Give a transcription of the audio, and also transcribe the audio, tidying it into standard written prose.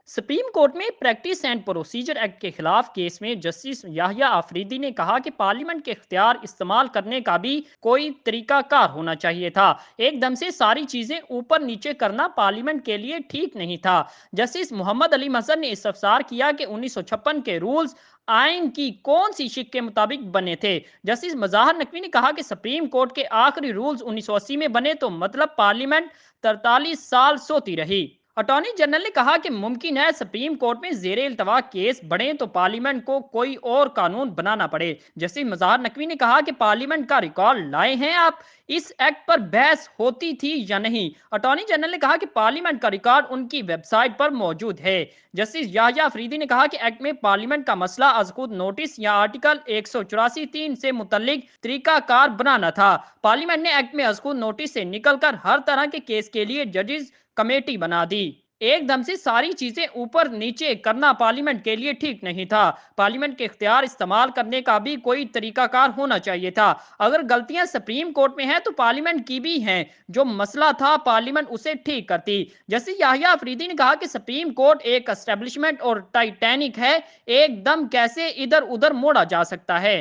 Supreme court में practice and procedure act के खिलाफ केस में जस्टिस याहिया आफरीदी ने कहा कि पार्लियामेंट के इख्तियार इस्तेमाल करने का भी कोई तरीकाकार होना चाहिए था। एकदम से सारी चीजें ऊपर नीचे करना पार्लियामेंट के लिए ठीक नहीं था। जस्टिस मोहम्मद अली महसन ने इस्तफसार किया कि 1956 के रूल्स आइन की कौन सी शिक के मुताबिक बने थे। जस्टिस मज़ाहर नकवी ने कहा कि सुप्रीम कोर्ट के आखिरी रूल्स 1980 में बने तो मतलब पार्लियामेंट 43 साल सोती रही। अटॉर्नी जनरल ने कहा कि मुमकिन है सुप्रीम कोर्ट में जेर इल्तवा केस बढ़े तो पार्लियामेंट को कोई और कानून बनाना पड़े। जस्टिस मज़ाहर नकवी ने कहा कि पार्लियामेंट का रिकॉर्ड लाए हैं आप, इस एक्ट पर बहस होती थी या नहीं। अटॉर्नी जनरल ने कहा कि पार्लियामेंट का रिकॉर्ड उनकी वेबसाइट पर मौजूद है। जस्टिस याहिया अफरीदी ने कहा कि एक्ट में पार्लियामेंट का मसला अजखुद नोटिस या आर्टिकल 184(3) से मुतल्लिक तरीकाकार बनाना था। पार्लियामेंट ने एक्ट में अजखुद नोटिस से निकलकर हर तरह के केस के लिए जजेस कमेटी बना दी। एकदम से सारी चीजें ऊपर नीचे करना पार्लियामेंट के लिए ठीक नहीं था। पार्लियामेंट के इख्तियार इस्तेमाल करने का भी कोई तरीकाकार होना चाहिए था। अगर गलतियां सुप्रीम कोर्ट में हैं तो पार्लियामेंट की भी हैं। जो मसला था पार्लियामेंट उसे ठीक करती। जैसे याहिया अफरीदी ने कहा कि सुप्रीम कोर्ट एक एस्टेब्लिशमेंट और टाइटैनिक है, एकदम कैसे इधर उधर मोड़ा जा सकता है।